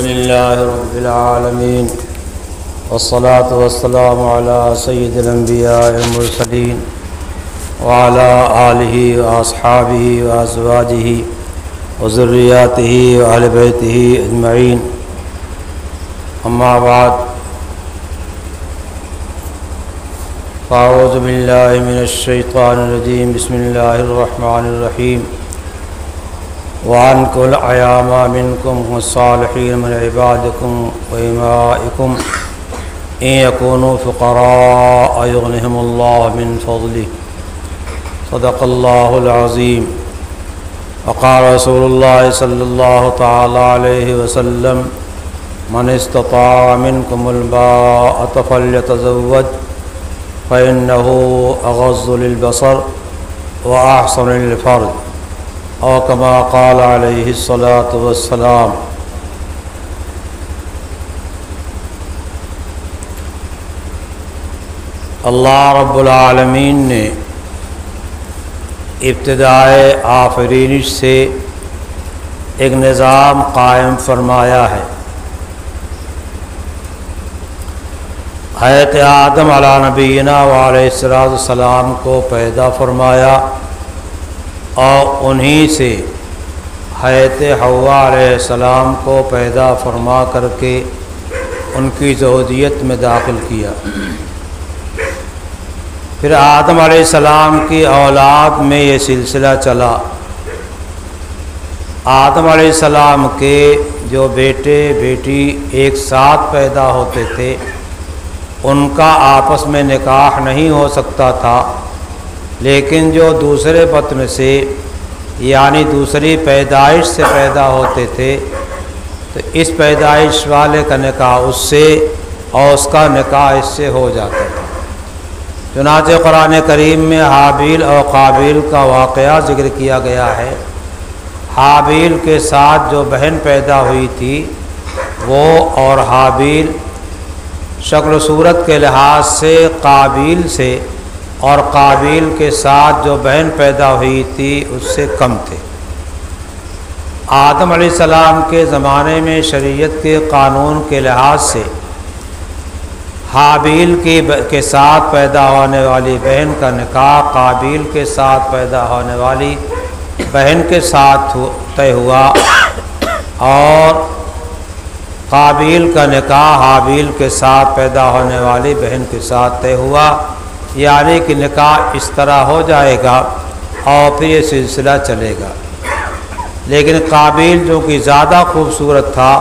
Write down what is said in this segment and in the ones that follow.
لله رب العالمين والصلاة والسلام على سيد الأنبياء والمرسلين وعلى آله وأصحابه وأزواجه وذرياته وأهل بيته أجمعين أما بعد فأعوذ بالله من الشيطان الرجيم بسم الله الرحمن الرحيم وأنكحوا الأيام منكم والصالحين من عبادكم وإمائكم إن يكونوا فقراء يغنهم الله من فضله صدق الله العظيم وقال رسول الله صلى الله تعالى عليه وسلم من استطاع منكم الباءة فليتزوج فإنه أغض للبصر وأحسن للفرج او كما قال علیہ الصلاۃ والسلام۔ اللہ رب العالمین نے ابتدائے آفرینش سے ایک نظام قائم فرمایا ہے۔ حضرت آدم علیہ نبینا وعلیہ السلام کو پیدا فرمایا اور انہی سے حضرت حوا علیہ السلام کو پیدا فرما کر کے ان کی زوجیت میں داخل کیا۔ پھر آدم علیہ السلام کی اولاد میں یہ سلسلہ چلا۔ آدم علیہ السلام کے جو بیٹے بیٹی ایک ساتھ پیدا ہوتے تھے ان کا آپس میں نکاح نہیں ہو سکتا تھا، لیکن جو دوسرے بطن سے یعنی دوسری پیدائش سے پیدا ہوتے تھے تو اس پیدائش والے کا نکاح اس سے اور اس کا نکاح اس سے ہو جاتا تھا۔ چنانچہ قرآن کریم میں حابیل اور قابیل کا واقعہ ذکر کیا گیا ہے۔ حابیل کے ساتھ جو بہن پیدا ہوئی تھی وہ اور حابیل شکل و صورت کے لحاظ سے قابیل سے اور قابیل کے ساتھ جو بہن پیدا ہوئی تھی اس سے کم تھے۔ آدم علیہ السلام کے زمانے میں شریعت کے قانون کے لحاظ سے حابیل کے ساتھ پیدا ہونے والی بہن کا نکاح قابیل کے ساتھ پیدا ہونے والی بہن کے ساتھ طے ہوا اور قابیل کا نکاح حابیل کے ساتھ پیدا ہونے والی بہن کے ساتھ طے ہوا، یعنی کہ نکاح اس طرح ہو جائے گا اور پھر یہ سلسلہ چلے گا۔ لیکن قابیل جو کہ زیادہ خوبصورت تھا،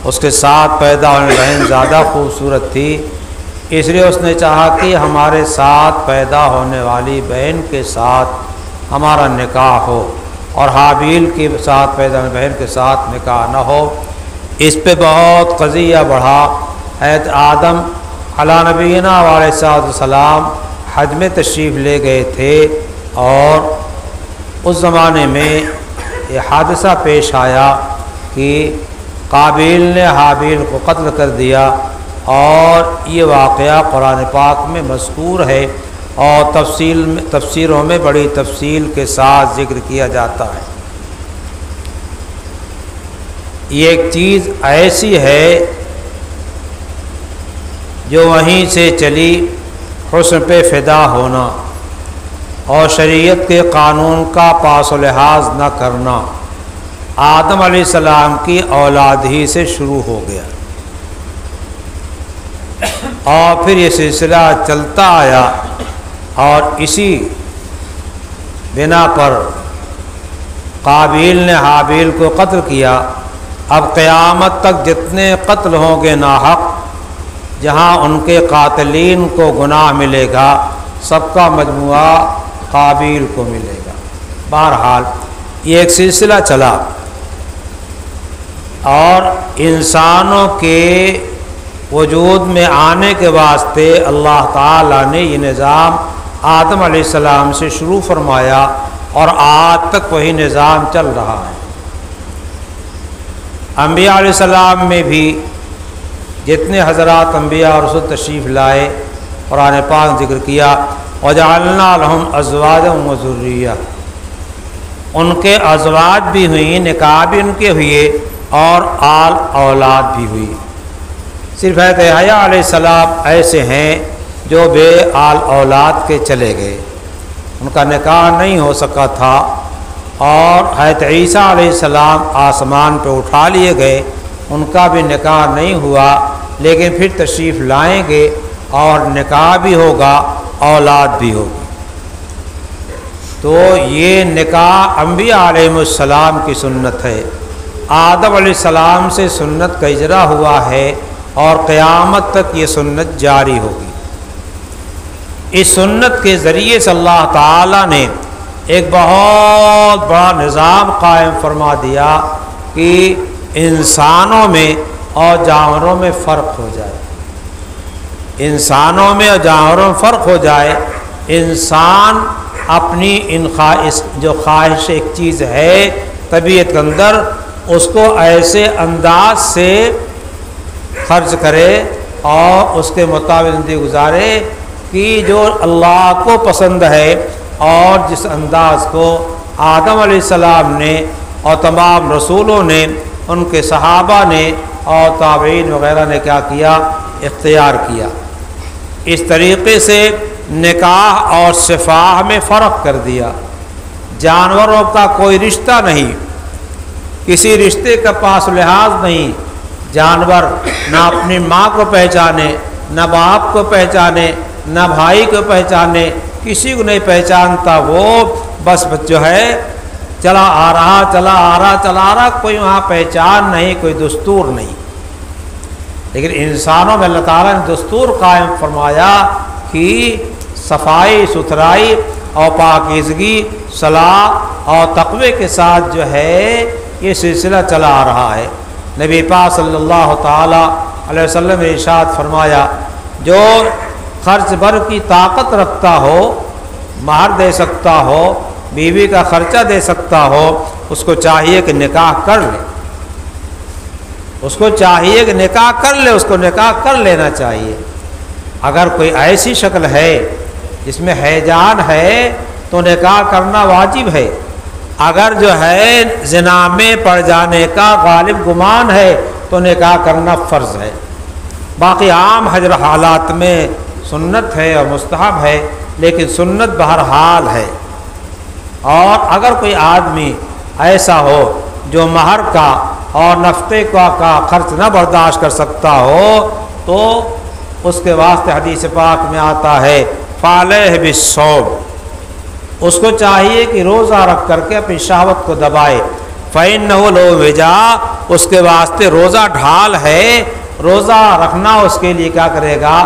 اس کے ساتھ پیدا ہونے بہن زیادہ خوبصورت تھی، اس لیے اس نے چاہا کہ ہمارے ساتھ پیدا ہونے والی بہن کے ساتھ ہمارا نکاح ہو اور حابیل کے ساتھ پیدا ہونے بہن کے ساتھ نکاح نہ ہو۔ اس پہ بہت قضیہ بڑھا۔ حضرت آدم علیہ نبینا علیہ السلام حج میں تشریف لے گئے تھے اور اس زمانے میں یہ حادثہ پیش آیا کہ قابیل نے حابیل کو قتل کر دیا، اور یہ واقعہ قرآن پاک میں مذکور ہے اور تفسیروں میں بڑی تفصیل کے ساتھ ذکر کیا جاتا ہے۔ یہ ایک چیز ایسی ہے جو وہیں سے چلی، حسن پہ فدا ہونا اور شریعت کے قانون کا پاس و لحاظ نہ کرنا آدم علیہ السلام کی اولاد ہی سے شروع ہو گیا، اور پھر یہ سلسلہ چلتا آیا اور اسی بنا پر قابیل نے حابیل کو قتل کیا۔ اب قیامت تک جتنے قتل ہوں گے ناحق، جہاں ان کے قاتلین کو گناہ ملے گا، سب کا مجموعہ قابیل کو ملے گا۔ بہرحال یہ ایک سلسلہ چلا اور انسانوں کے وجود میں آنے کے واسطے اللہ تعالیٰ نے یہ نظام آدم علیہ السلام سے شروع فرمایا اور آج تک وہی نظام چل رہا ہے۔ انبیاء علیہ السلام میں بھی جتنے حضرات انبیاء اور رسول تشریف لائے، قرآن پاک ذکر کیا وَجَعَلْنَا لَهُمْ أَزْوَاجًا وَذُرِّيَّةً، ان کے ازواج بھی ہوئیں، نکاح بھی ان کے ہوئے اور آل اولاد بھی ہوئی۔ صرف حضرت یحییٰ علیہ السلام ایسے ہیں جو بے آل اولاد کے چلے گئے، ان کا نکاح نہیں ہو سکا تھا، اور حضرت عیسیٰ علیہ السلام آسمان پہ اٹھا لیے گئے، ان کا بھی نکاح نہیں ہوا، لیکن پھر تشریف لائیں گے اور نکاح بھی ہوگا، اولاد بھی ہوگی۔ تو یہ نکاح انبیاء علیہ السلام کی سنت ہے، آدم علیہ السلام سے سنت کا اجرا ہوا ہے اور قیامت تک یہ سنت جاری ہوگی۔ اس سنت کے ذریعے سے اللہ تعالیٰ نے ایک بہت بڑا نظام قائم فرما دیا کہ انسانوں میں اور جانوروں میں فرق ہو جائے، انسانوں میں اور جانوروں میں فرق ہو جائے۔ انسان اپنی جو خواہش ایک چیز ہے طبیعت کے اندر، اس کو ایسے انداز سے خرچ کرے اور اس کے مطابق زندگی گزارے کہ جو اللہ کو پسند ہے، اور جس انداز کو آدم علیہ السلام نے اور تمام رسولوں نے، ان کے صحابہ نے اور تابعین وغیرہ نے کیا کیا، اختیار کیا۔ اس طریقے سے نکاح اور شفاہ میں فرق کر دیا۔ جانوروں کا کوئی رشتہ نہیں، کسی رشتے کا پاس لحاظ نہیں، جانور نہ اپنی ماں کو پہچانے، نہ باپ کو پہچانے، نہ بھائی کو پہچانے، کسی کو نہیں پہچانتا، وہ بس جو ہے چلا آ رہا، کوئی وہاں پہچان نہیں، کوئی دستور نہیں۔ لیکن انسانوں میں اللہ تعالیٰ نے دستور قائم فرمایا کہ صفائی ستھرائی اور پاکیزگی، صلاح اور تقوی کے ساتھ جو ہے یہ سلسلہ چلا آ رہا ہے۔ نبی پاک صلی اللہ تعالیٰ علیہ وسلم نے ارشاد فرمایا، جو خرچ بھر کی طاقت رکھتا ہو، مہر دے سکتا ہو، بیوی کا خرچہ دے سکتا ہو، اس کو چاہیے کہ نکاح کر لے، اس کو چاہیے کہ نکاح کر لے، اس کو نکاح کر لینا چاہیے۔ اگر کوئی ایسی شکل ہے جس میں حیجان ہے تو نکاح کرنا واجب ہے، اگر جو ہے زنا میں پڑ جانے کا غالب گمان ہے تو نکاح کرنا فرض ہے۔ باقی عام حجر حالات میں سنت ہے اور مستحب ہے، لیکن سنت بہرحال ہے۔ اور اگر کوئی آدمی ایسا ہو جو مہر کا اور نفقے کا خرچ نہ برداشت کر سکتا ہو، تو اس کے واسطے حدیث پاک میں آتا ہے فعلیہ بالصوم، اس کو چاہیے کہ روزہ رکھ کر کے اپنی شہوت کو دبائے۔ فإنہ لو وجا، اس کے واسطے روزہ ڈھال ہے، روزہ رکھنا اس کے لیے کیا کرے گا،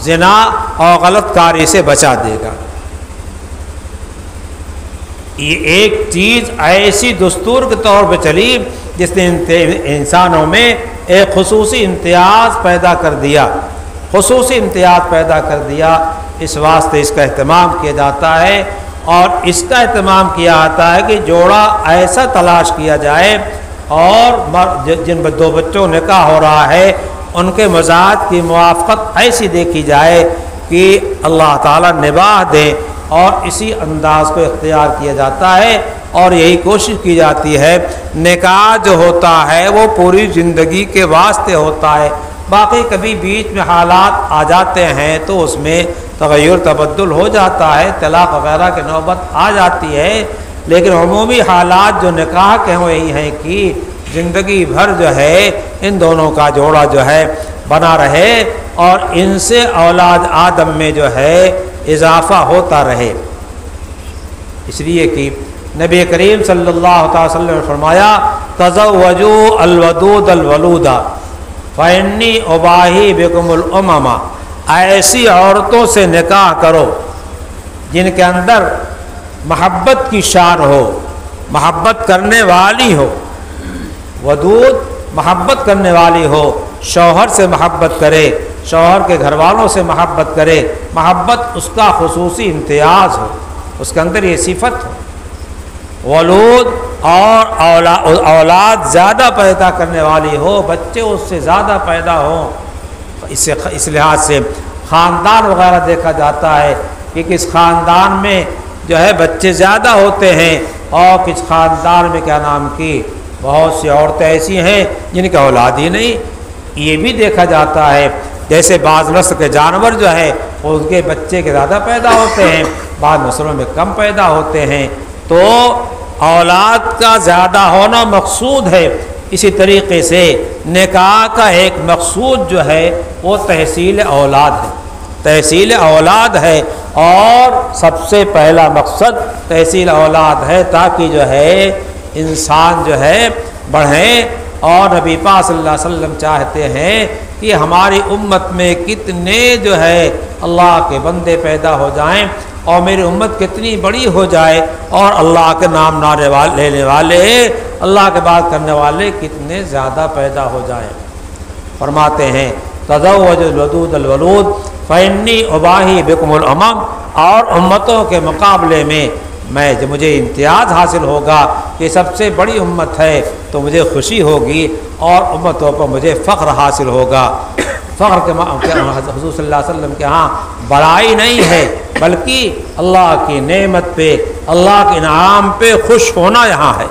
زنا اور غلط کاری سے بچا دے گا۔ یہ ایک چیز ایسی دستور کے طور پہ چلی جس نے انسانوں میں ایک خصوصی امتیاز پیدا کر دیا، خصوصی امتیاز پیدا کر دیا۔ اس واسطے اس کا اہتمام کیا جاتا ہے، اور اس کا اہتمام کیا جاتا ہے کہ جوڑا ایسا تلاش کیا جائے، اور جن دو بچوں نکاح ہو رہا ہے ان کے مزاج کی موافقت ایسی دیکھی جائے کہ اللہ تعالیٰ نباہ دے، اور اسی انداز کو اختیار کیا جاتا ہے، اور یہی کوشش کی جاتی ہے۔ نکاح جو ہوتا ہے وہ پوری زندگی کے واسطے ہوتا ہے، باقی کبھی بیچ میں حالات آ جاتے ہیں تو اس میں تغیر تبدل ہو جاتا ہے، طلاق وغیرہ کی نوبت آ جاتی ہے، لیکن عمومی حالات جو نکاح کے ہیں وہ یہی ہیں کہ زندگی بھر جو ہے ان دونوں کا جوڑا جو ہے بنا رہے، اور ان سے اولاد آدم میں جو ہے اضافہ ہوتا رہے۔ اس لیے کہ نبی کریم صلی اللہ تعالی وسلم نے فرمایا تزوجوا الودود الولودا فإنی اباہی بکم الامم، ایسی عورتوں سے نکاح کرو جن کے اندر محبت کی شان ہو، محبت کرنے والی ہو، ودود محبت کرنے والی ہو، شوہر سے محبت کرے، شوہر کے گھر والوں سے محبت کرے، محبت اس کا خصوصی امتیاز ہو، اس کے اندر یہ صفت ہو، ولود اور اولاد زیادہ پیدا کرنے والی ہو، بچے اس سے زیادہ پیدا ہوں۔ اس لحاظ سے خاندان وغیرہ دیکھا جاتا ہے کہ کس خاندان میں جو ہے بچے زیادہ ہوتے ہیں اور کس خاندان میں کیا نام کی بہت سی عورتیں ایسی ہیں جن کی اولاد ہی نہیں۔ یہ بھی دیکھا جاتا ہے جیسے بعض نسل کے جانور جو ہے اس کے بچے کے زیادہ پیدا ہوتے ہیں، بعض نسلوں میں کم پیدا ہوتے ہیں، تو اولاد کا زیادہ ہونا مقصود ہے۔ اسی طریقے سے نکاح کا ایک مقصود جو ہے وہ تحصیل اولاد ہے، تحصیل اولاد ہے، اور سب سے پہلا مقصد تحصیل اولاد ہے تاکہ جو ہے انسان جو ہے بڑھیں۔ اور نبی پاک صلی اللہ علیہ وسلم چاہتے ہیں کہ ہماری امت میں کتنے جو ہے اللہ کے بندے پیدا ہو جائیں، اور میری امت کتنی بڑی ہو جائے، اور اللہ کے نام لینے والے، اللہ کے بات کرنے والے کتنے زیادہ پیدا ہو جائیں۔ فرماتے ہیں تزوج الودود الولود فإنی اباہی بکم الامم، اور امتوں کے مقابلے میں مجھے امتیاز حاصل ہوگا کہ سب سے بڑی امت ہے تو مجھے خوشی ہوگی، اور امتوں پر مجھے فخر حاصل ہوگا۔ فخر کے حضور صلی اللہ علیہ وسلم کے ہاں بڑائی نہیں ہے، بلکہ اللہ کی نعمت پہ، اللہ کے انعام پہ خوش ہونا یہاں ہے۔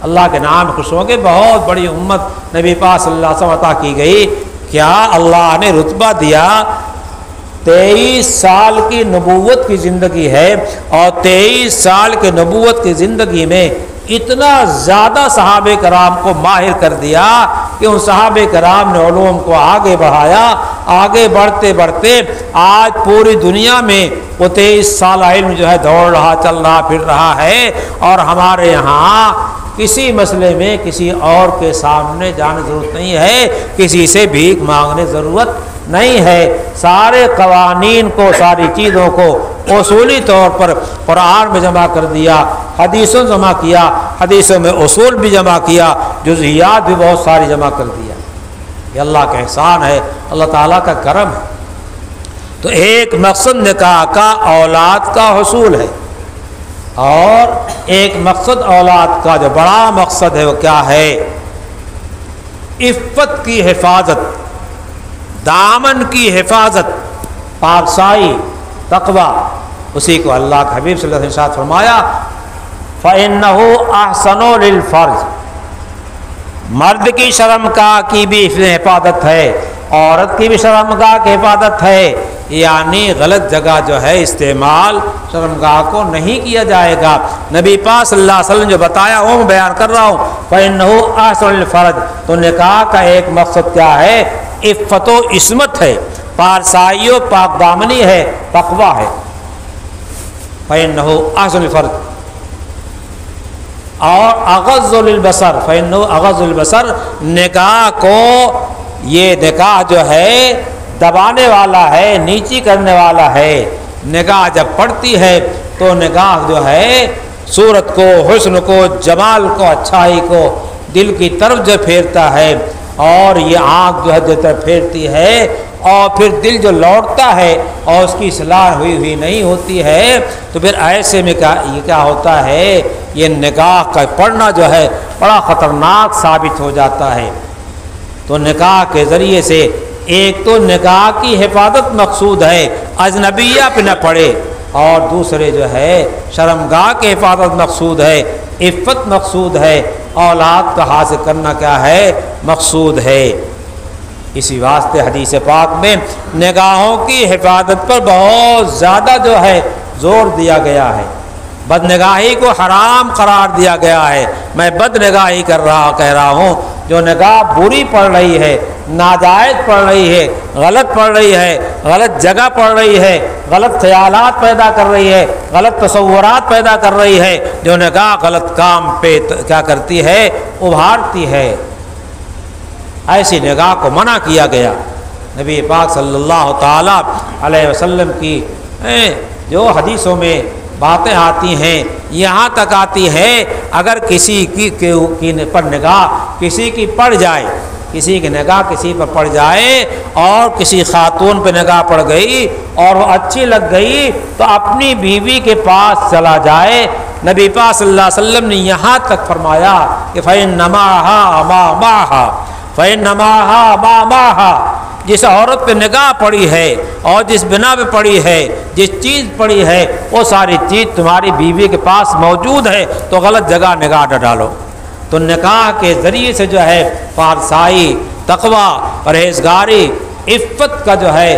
اللہ کے نام خوش ہوں گے، بہت بڑی امت نبی پاک صلی اللہ علیہ وسلم عطا کی گئی۔ کیا اللہ نے رتبہ دیا؟ 23 سال کی نبوت کی زندگی ہے، اور 23 سال کے نبوت کی زندگی میں اتنا زیادہ صحابہ کرام کو ماہر کر دیا کہ ان صحابہ کرام نے علوم کو آگے بڑھایا۔ آگے بڑھتے بڑھتے آج پوری دنیا میں وہ 23 سال علم جو ہے دوڑ رہا، چل رہا، پھر رہا ہے، اور ہمارے یہاں کسی مسئلے میں کسی اور کے سامنے جانے ضرورت نہیں ہے، کسی سے بھیک مانگنے ضرورت نہیں ہے۔ سارے قوانین کو، ساری چیزوں کو اصولی طور پر قرآن میں جمع کر دیا، حدیثوں جمع کیا، حدیثوں میں اصول بھی جمع کیا، جزئیات بھی بہت ساری جمع کر دیا۔ یہ اللہ کا احسان ہے، اللہ تعالیٰ کا کرم ہے۔ تو ایک مقصد نکاح کا اولاد کا حصول ہے، اور ایک مقصد اولاد کا جو بڑا مقصد ہے وہ کیا ہے؟ عفت کی حفاظت، دامن کی حفاظت، پاکسائی، تقوی۔ اسی کو اللہ کے حبیب صلی اللہ علیہ وسلم نے ارشاد فرمایا فَإِنَّهُ أَحْسَنُ لِلْفَرْجِ، مرد کی شرمگاہ کی بھی حفاظت ہے، عورت کی بھی شرمگاہ کی حفاظت ہے، یعنی غلط جگہ جو ہے استعمال شرمگاہ کو نہیں کیا جائے گا۔ نبی پاک صلی اللہ علیہ وسلم نے جو بتایا وہ میں بیان کر رہا ہوں۔ فَإِنَّهُ أَحْسَنُ لِلْفَرْجِ، تو نکاح کا ایک مقصد کیا ہے؟ عفت و عصمت ہے، پارسائی و پاک دامنی ہے، تقوی ہے۔ فَإِنَّهُ أَحْسَنُ لِلْفَرْجِ، اور اغض للبصر، فإنه اغض للبصر، نکاح کو، یہ نکاح جو ہے دبانے والا ہے، نیچی کرنے والا ہے۔ نگاہ جب پڑتی ہے تو نگاہ جو ہے صورت کو، حسن کو، جمال کو، اچھائی کو دل کی طرف جو پھیرتا ہے، اور یہ آنکھ جو ہے دل طرف پھیرتی ہے، اور پھر دل جو لوٹتا ہے اور اس کی اصلاح ہوئی نہیں ہوتی ہے، تو پھر ایسے میں یہ کیا ہوتا ہے؟ یہ نگاہ کا پڑھنا جو ہے بڑا خطرناک ثابت ہو جاتا ہے۔ تو نکاح کے ذریعے سے ایک تو نکاح کی حفاظت مقصود ہے، اجنبیہ پہ نہ پڑے، اور دوسرے جو ہے شرمگاہ کی حفاظت مقصود ہے، عفت مقصود ہے، اولاد کا حاصل کرنا کیا ہے؟ مقصود ہے۔ اسی واسطے حدیث پاک میں نگاہوں کی حفاظت پر بہت زیادہ جو ہے زور دیا گیا ہے۔ بد نگاہی کو حرام قرار دیا گیا ہے۔ میں بد نگاہی کہہ رہا ہوں، جو نگاہ بری پڑ رہی ہے، ناجائز پڑ رہی ہے، غلط پڑ رہی ہے، غلط جگہ پڑ رہی ہے، غلط خیالات پیدا کر رہی ہے، غلط تصورات پیدا کر رہی ہے، جو نگاہ غلط کام پہ کیا کرتی ہے؟ ابھارتی ہے۔ ایسی نگاہ کو منع کیا گیا۔ نبی پاک صلی اللہ تعالی علیہ وسلم کی جو حدیثوں میں باتیں آتی ہیں، یہاں تک آتی ہے اگر کسی کی پر نگاہ کسی کی پڑ جائے، کسی کی نگاہ کسی پر پڑ جائے، اور کسی خاتون پہ نگاہ پڑ گئی اور وہ اچھی لگ گئی، تو اپنی بیوی کے پاس چلا جائے۔ نبی پاک صلی اللہ علیہ وسلم نے یہاں تک فرمایا کہ فَإِنَّمَاهَا مَا مَاهَا فَإِنَّمَاهَا مَا مَاهَا، جس عورت پہ نگاہ پڑی ہے اور جس بنا پہ پڑی ہے، جس چیز پڑی ہے، وہ ساری چیز تمہاری بیوی کے پاس موجود ہے، تو غلط جگہ نگاہ نہ ڈالو۔ تو نکاح کے ذریعے سے جو ہے پارسائی، تقوی، پرہیزگاری، عفت کا جو ہے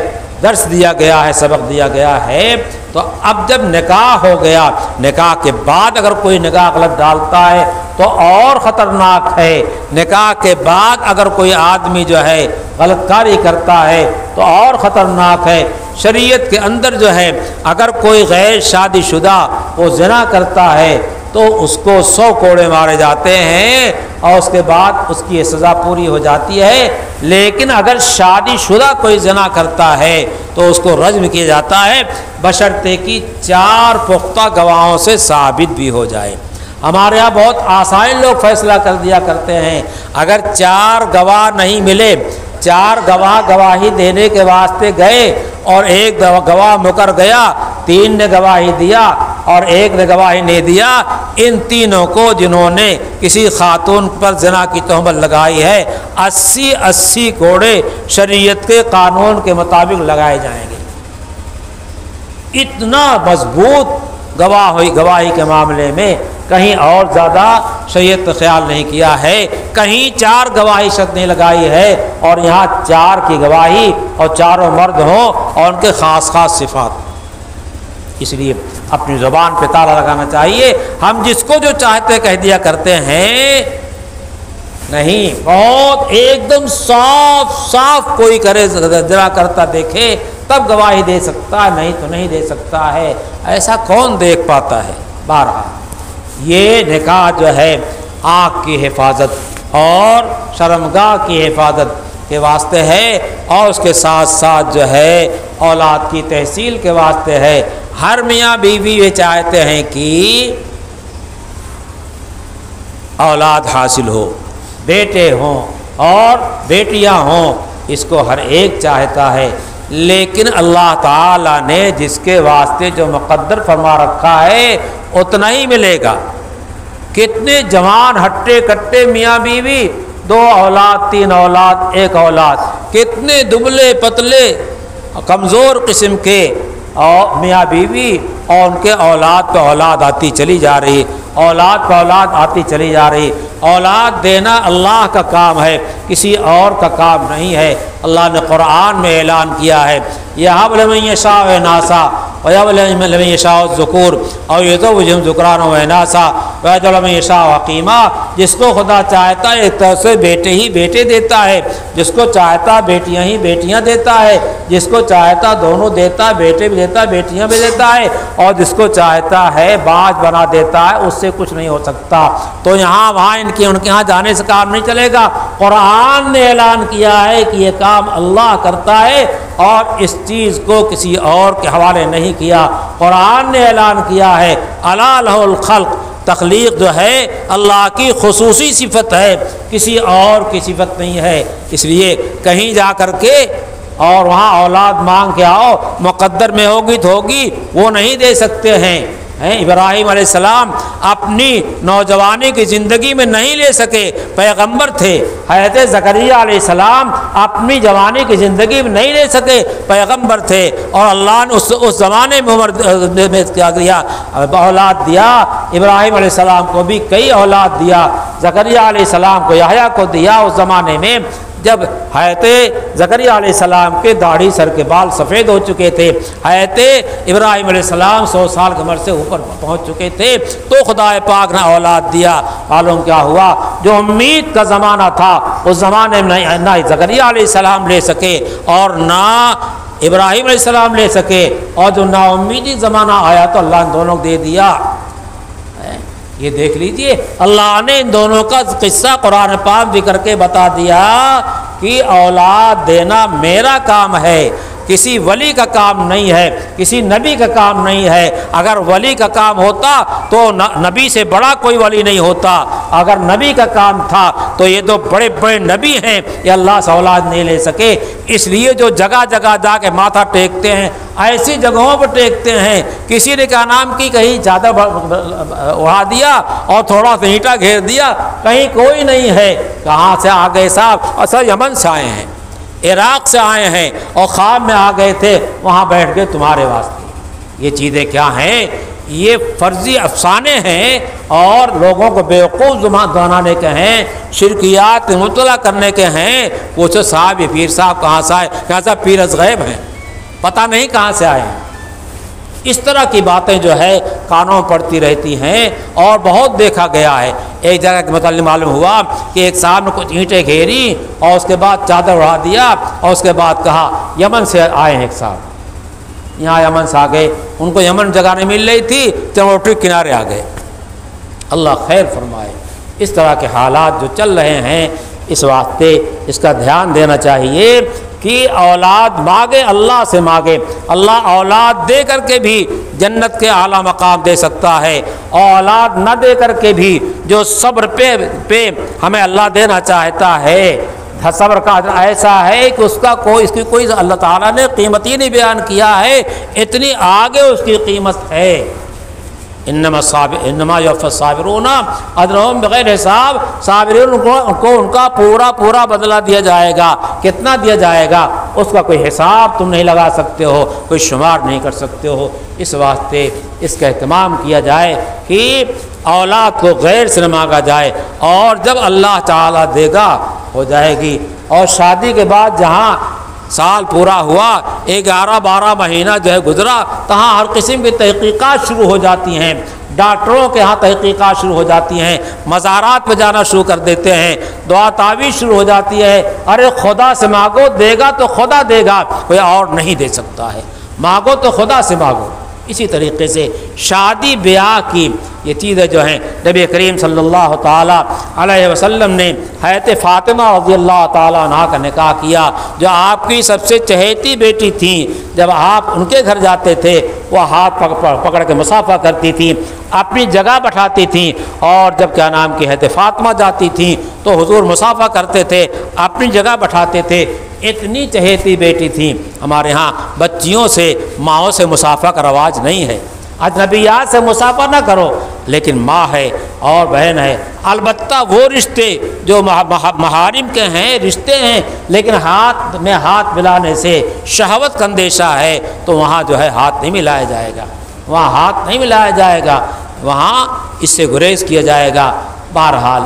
درس دیا گیا ہے، سبق دیا گیا ہے۔ تو اب جب نکاح ہو گیا، نکاح کے بعد اگر کوئی نکاح غلط ڈالتا ہے تو اور خطرناک ہے۔ نکاح کے بعد اگر کوئی آدمی جو ہے غلط کاری کرتا ہے تو اور خطرناک ہے۔ شریعت کے اندر جو ہے اگر کوئی غیر شادی شدہ وہ زنا کرتا ہے تو اس کو 100 کوڑے مارے جاتے ہیں اور اس کے بعد اس کی سزا پوری ہو جاتی ہے۔ لیکن اگر شادی شدہ کوئی زنا کرتا ہے تو اس کو رجم کیا جاتا ہے، بشرطے کہ 4 پختہ گواہوں سے ثابت بھی ہو جائے۔ ہمارے یہاں بہت آسان لوگ فیصلہ کر دیا کرتے ہیں، اگر 4 گواہ نہیں ملے، 4 گواہ گواہی دینے کے واسطے گئے اور ایک گواہ مکر گیا، 3 نے گواہی دیا اور 1 نے گواہی نہیں دیا، ان تینوں کو جنہوں نے کسی خاتون پر زنا کی تہمت لگائی ہے 80 کوڑے شریعت کے قانون کے مطابق لگائے جائیں گے۔ اتنا مضبوط گواہی کے معاملے میں کہیں اور زیادہ شریعت نے خیال نہیں کیا ہے۔ کہیں 4 گواہی شرط نہیں لگائی ہے اور یہاں 4 کی گواہی اور چاروں مرد ہوں اور ان کے خاص خاص صفات۔ اس لیے اپنی زبان پہ تالا لگانا چاہیے۔ ہم جس کو جو چاہتے کہہ دیا کرتے ہیں، نہیں، بہت ایک دم صاف کوئی کرے زنا کرتا دیکھے تب گواہی دے سکتا ہے، نہیں تو نہیں دے سکتا ہے۔ ایسا کون دیکھ پاتا ہے؟ بہرحال یہ نکاح جو ہے آنکھ کی حفاظت اور شرمگاہ کی حفاظت کے واسطے ہے اور اس کے ساتھ ساتھ جو ہے اولاد کی تحصیل کے واسطے ہے۔ ہر میاں بیوی یہ چاہتے ہیں کہ اولاد حاصل ہو، بیٹے ہوں اور بیٹیاں ہوں، اس کو ہر ایک چاہتا ہے، لیکن اللہ تعالیٰ نے جس کے واسطے جو مقدر فرما رکھا ہے اتنا ہی ملے گا۔ کتنے جوان ہٹے کٹے میاں بیوی، 2 اولاد 3 اولاد 1 اولاد، کتنے دبلے پتلے کمزور قسم کے اور میاں بیوی اور ان کے اولاد پہ اولاد آتی چلی جا رہی، اولاد پہ اولاد آتی چلی جا رہی۔ اولاد دینا اللہ کا کام ہے، کسی اور کا کام نہیں ہے۔ اللہ نے قرآن میں اعلان کیا ہے، یَهَبُ لِمَن یَشَاءُ إِنَاثًا وَيَهَبُ لِمَن یَشَاءُ الذُّکُورَ أَوْ يُزَوِّجُهُمْ ذُکْرَانًا وَإِنَاثًا وَيَجْعَلُ مَن یَشَاءُ عَقِیمًا۔ جس کو خدا چاہتا ہے ایک طرف سے بیٹے ہی بیٹے دیتا ہے، جس کو چاہتا بیٹیاں ہی بیٹیاں دیتا ہے، جس کو چاہتا دونوں دیتا ہے، بیٹے بھی دیتا ہے بیٹیاں بھی دیتا ہے، اور جس کو چاہتا ہے باج بنا دیتا ہے، اس سے کچھ نہیں ہو سکتا۔ تو یہاں وہاں ان کے یہاں جانے سے کام نہیں چلے گا۔ قرآن نے اعلان کیا ہے کہ یہ کام اللہ کرتا ہے اور اس چیز کو کسی اور کے حوالے نہیں کیا۔ قرآن نے اعلان کیا ہے الا لہ الخلق، تخلیق جو ہے اللہ کی خصوصی صفت ہے، کسی اور کی صفت نہیں ہے۔ اس لیے کہیں جا کر کے اور وہاں اولاد مانگ کے آؤ، مقدر میں ہوگی تو ہوگی، وہ نہیں دے سکتے ہیں۔ ابراہیم علیہ السلام اپنی نوجوانی کی زندگی میں نہیں لے سکے، پیغمبر تھے۔ حضرت زکریا علیہ السلام اپنی جوانی کی زندگی میں نہیں لے سکے، پیغمبر تھے، اور اللہ نے اس زمانے میں عمر میں کیا دیا، اولاد دیا۔ ابراہیم علیہ السلام کو بھی کئی اولاد دیا، زکریا علیہ السلام کو یحییٰ کو دیا اس زمانے میں جب حضرت زکریا علیہ السلام کے داڑھی سر کے بال سفید ہو چکے تھے، حضرت ابراہیم علیہ السلام 100 سال کی عمر سے اوپر پہنچ چکے تھے، تو خدا پاک نے اولاد دیا۔ معلوم کیا ہوا، جو امید کا زمانہ تھا اس زمانے میں نہ زکریا علیہ السلام لے سکے اور نہ ابراہیم علیہ السلام لے سکے، اور جو نا امیدی زمانہ آیا تو اللہ نے دونوں کو دے دیا۔ یہ دیکھ لیجئے، اللہ نے ان دونوں کا قصہ قرآن پاک بھی کر کے بتا دیا کہ اولاد دینا میرا کام ہے، کسی ولی کا کام نہیں ہے، کسی نبی کا کام نہیں ہے۔ اگر ولی کا کام ہوتا تو نبی سے بڑا کوئی ولی نہیں ہوتا، اگر نبی کا کام تھا تو یہ دو بڑے بڑے نبی ہیں، یہ اللہ سے اولاد نہیں لے سکے۔ اس لیے جو جگہ جگہ جا کے ماتھا ٹیکتے ہیں، ایسی جگہوں پر ٹیکتے ہیں، کسی نے کیا نام کی کہیں زیادہ اڑا دیا اور تھوڑا سا اینٹا گھیر دیا، کہیں کوئی نہیں ہے، کہاں سے آ گئے صاحب؟ اصل یمن سے آئے ہیں، عراق سے آئے ہیں اور خواب میں آ گئے تھے، وہاں بیٹھ گئے تمہارے واسطے۔ یہ چیزیں کیا ہیں؟ یہ فرضی افسانے ہیں اور لوگوں کو بیوقوف بنانے کے ہیں، شرکیات میں مبتلا کرنے کے ہیں۔ پوچھو صاحب یہ پیر صاحب کہاں سے آئے؟ کہاں صاحب پیر از غیب ہیں، پتہ نہیں کہاں سے آئے ہیں۔ اس طرح کی باتیں جو ہے کانوں پڑتی رہتی ہیں اور بہت دیکھا گیا ہے۔ ایک جگہ کے متعلق معلوم ہوا کہ ایک صاحب نے کچھ اینٹیں گھیری اور اس کے بعد چادر اڑا دیا اور اس کے بعد کہا یمن سے آئے ہیں ایک صاحب، یہاں یمن سے آ گئے، ان کو یمن جگہ نہیں مل رہی تھی تو وہ ٹھیک کنارے آ گئے۔ اللہ خیر فرمائے۔ اس طرح کے حالات جو چل رہے ہیں، اس واسطے اس کا دھیان دینا چاہیے کہ اولاد مانگے اللہ سے مانگے، اللہ اولاد دے کر کے بھی جنت کے اعلیٰ مقام دے سکتا ہے، اور اولاد نہ دے کر کے بھی جو صبر پہ ہمیں اللہ دینا چاہتا ہے، صبر کا ایسا ہے کہ اس کی کوئی اللہ تعالیٰ نے قیمت ہی نہیں بیان کیا ہے، اتنی آگے اس کی قیمت ہے۔ انما یوفی الصابرون اجرهم بغیر حساب، صابرین کو ان کا پورا بدلہ دیا جائے گا۔ کتنا دیا جائے گا اس کا کوئی حساب تم نہیں لگا سکتے ہو، کوئی شمار نہیں کر سکتے ہو۔ اس واسطے اس کا اہتمام کیا جائے کہ اولاد کو غیر سے نہ مانگا جائے، اور جب اللہ تعالیٰ دے گا ہو جائے گی۔ اور شادی کے بعد جہاں سال پورا ہوا، 11-12 مہینہ جو ہے گزرا، تہاں ہر قسم کی تحقیقات شروع ہو جاتی ہیں، ڈاکٹروں کے ہاں تحقیقات شروع ہو جاتی ہیں، مزارات پہ جانا شروع کر دیتے ہیں، دعا تعویذ شروع ہو جاتی ہے۔ ارے خدا سے مانگو، دے گا تو خدا دے گا، کوئی اور نہیں دے سکتا ہے، مانگو تو خدا سے مانگو۔ اسی طریقے سے شادی بیاہ کی یہ چیزیں جو ہیں نبی کریم صلی اللہ تعالیٰ علیہ وسلم نے حضرت فاطمہ رضی اللہ تعالیٰ عنہ کا نکاح کیا، جو آپ کی سب سے چہیتی بیٹی تھیں۔ جب آپ ان کے گھر جاتے تھے وہ ہاتھ پکڑ کے مصافحہ کرتی تھیں، اپنی جگہ بٹھاتی تھیں، اور جب کیا نام کی حضرت فاطمہ جاتی تھیں تو حضور مصافحہ کرتے تھے، اپنی جگہ بٹھاتے تھے۔ اتنی چہیتی بیٹی تھیں۔ ہمارے ہاں بچیوں سے ماؤں سے مصافحہ کا رواج نہیں ہے، اجنبیات سے مصافحہ نہ کرو، لیکن ماں ہے اور بہن ہے۔ البتہ وہ رشتے جو محارم کے ہیں، رشتے ہیں، لیکن ہاتھ میں ہاتھ ملانے سے شہوت کا اندیشہ ہے تو وہاں جو ہے ہاتھ نہیں ملایا جائے گا، وہاں ہاتھ نہیں ملایا جائے گا، وہاں اس سے گریز کیا جائے گا۔ بہرحال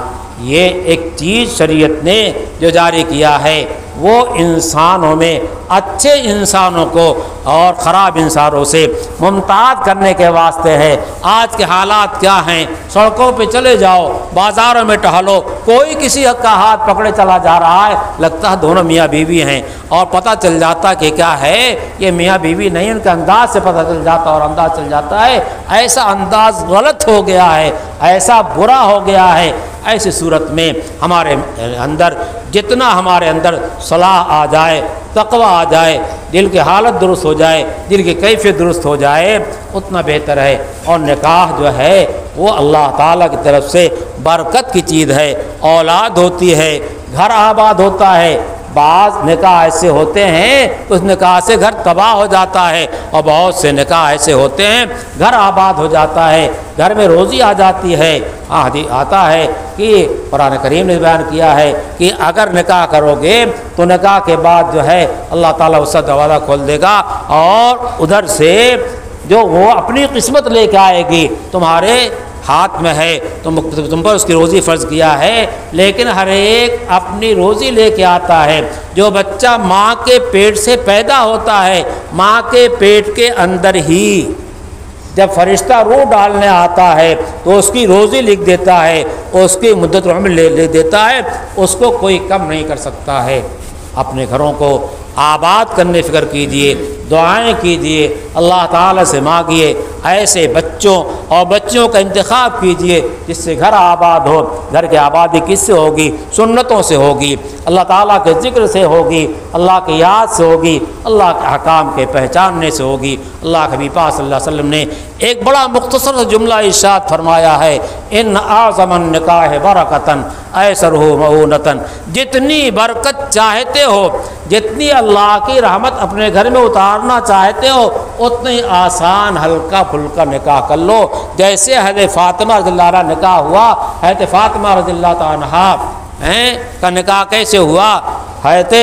یہ ایک چیز شریعت نے جو جاری کیا ہے وہ انسانوں میں اچھے انسانوں کو اور خراب انسانوں سے ممتاز کرنے کے واسطے ہے۔ آج کے حالات کیا ہیں؟ سڑکوں پہ چلے جاؤ، بازاروں میں ٹہلو، کوئی کسی کا ہاتھ پکڑے چلا جا رہا ہے، لگتا ہے دونوں میاں بیوی ہیں، اور پتہ چل جاتا کہ کیا ہے یہ میاں بیوی نہیں، ان کے انداز سے پتہ چل جاتا اور انداز چل جاتا ہے ایسا انداز غلط ہو گیا ہے، ایسا برا ہو گیا ہے۔ ایسی صورت میں ہمارے اندر جتنا ہمارے اندر صلاح آ جائے، تقوی آ جائے، دل کی حالت درست ہو جائے، دل کی کیفیت درست ہو جائے، اتنا بہتر ہے۔ اور نکاح جو ہے وہ اللہ تعالیٰ کی طرف سے برکت کی چیز ہے، اولاد ہوتی ہے، گھر آباد ہوتا ہے۔ بعض نکاح ایسے ہوتے ہیں اس نکاح سے گھر تباہ ہو جاتا ہے، اور بہت سے نکاح ایسے ہوتے ہیں گھر آباد ہو جاتا ہے، گھر میں روزی آ جاتی ہے۔ آتا ہے کہ قرآن کریم نے بیان کیا ہے کہ اگر نکاح کرو گے تو نکاح کے بعد جو ہے اللہ تعالیٰ اس کا دروازہ کھول دے گا، اور ادھر سے جو وہ اپنی قسمت لے کے آئے گی تمہارے ہاتھ میں ہے، تم پر اس کی روزی فرض کیا ہے، لیکن ہر ایک اپنی روزی لے کے آتا ہے۔ جو بچہ ماں کے پیٹ سے پیدا ہوتا ہے، ماں کے پیٹ کے اندر ہی جب فرشتہ روح ڈالنے آتا ہے تو اس کی روزی لکھ دیتا ہے، اس کی مدت عمر لے دیتا ہے، اس کو کوئی کم نہیں کر سکتا ہے۔ اپنے گھروں کو آباد کرنے فکر کیجئے، دعائیں کیجئے، اللہ تعالیٰ سے مانگیے، ایسے بچوں اور بچیوں کا انتخاب کیجئے جس سے گھر آباد ہو۔ گھر کی آبادی کس سے ہوگی؟ سنتوں سے ہوگی، اللہ تعالیٰ کے ذکر سے ہوگی، اللہ کی یاد سے ہوگی، اللہ کے احکام کے پہچاننے سے ہوگی۔ اللہ کے حبیب پاک صلی اللہ علیہ وسلم نے ایک بڑا مختصر جملہ ارشاد فرمایا ہے، ان اعظم النکاح برکتاً ایسرہ مؤونتاً۔ جتنی برکت چاہتے ہو، جتنی اللہ کی رحمت اپنے گھر میں اتارنا چاہتے ہو، اتنی آسان ہلکا پھلکا نکاح کر لو۔ جیسے حضرت فاطمہ رضی اللہ عنہ نکاح ہوا، حضرت فاطمہ رضی اللہ عنہ کا نکاح کیسے ہوا؟ حضرت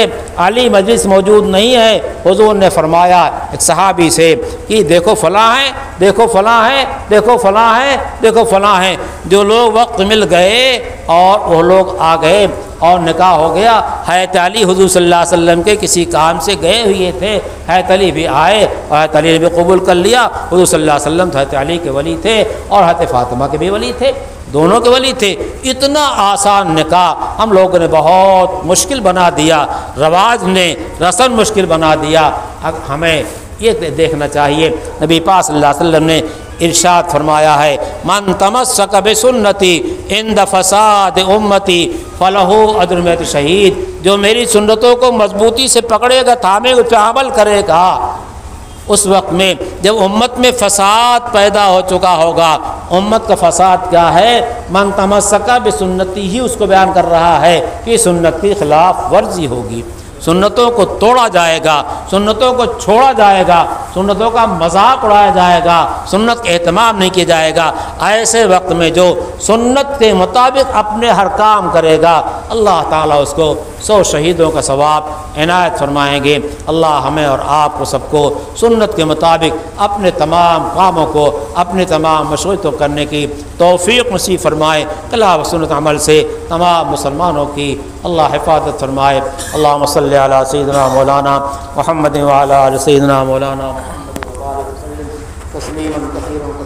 علی مجلس موجود نہیں ہے، حضور نے فرمایا ایک صحابی سے کہ دیکھو فلاں ہیں، دیکھو فلاں ہیں، دیکھو فلاں ہیں، دیکھو فلاں ہیں۔ جو لوگ وقت مل گئے اور وہ لوگ آ گئے اور نکاح ہو گیا۔ حضرت علی حضور صلی اللہ علیہ وسلم کے کسی کام سے گئے ہوئے تھے، حضرت علی بھی آئے اور حضرت علی نے بھی قبول کر لیا۔ حضور صلی اللہ علیہ وسلم حضرت علی کے ولی تھے اور حضرت فاطمہ کے بھی ولی تھے، دونوں کے ولی تھے۔ اتنا آسان نکاح ہم لوگوں نے بہت مشکل بنا دیا، رواج نے رسم مشکل بنا دیا۔ ہمیں یہ دیکھنا چاہیے، نبی پاک صلی اللہ علیہ وسلم نے ارشاد فرمایا ہے من تمسک بسنتی عند فساد امتی فلہ اجر 100 شہید۔ جو میری سنتوں کو مضبوطی سے پکڑے گا، تھامے گا، پہ عمل کرے گا، اس وقت میں جب امت میں فساد پیدا ہو چکا ہوگا۔ امت کا فساد کیا ہے؟ من تمسک بسنتی ہی اس کو بیان کر رہا ہے کہ سنت کی خلاف ورزی ہوگی، سنتوں کو توڑا جائے گا، سنتوں کو چھوڑا جائے گا، سنتوں کا مذاق اڑایا جائے گا، سنت کا اہتمام نہیں کیا جائے گا۔ ایسے وقت میں جو سنت کے مطابق اپنے ہر کام کرے گا، اللہ تعالیٰ اس کو 100 شہیدوں کا ثواب عنایت فرمائیں گے۔ اللہ ہمیں اور آپ کو سب کو سنت کے مطابق اپنے تمام کاموں کو، اپنے تمام مشروعیتوں کرنے کی توفیق نصیب فرمائے۔ کلام و سنت عمل سے تمام مسلمانوں کی اللہ حفاظت فرمائے۔ اللہم صلی علی سیدنا مولانا محمد وعلی آل سیدنا مولانا محمد وبارک وسلم تسلیما کثیرا۔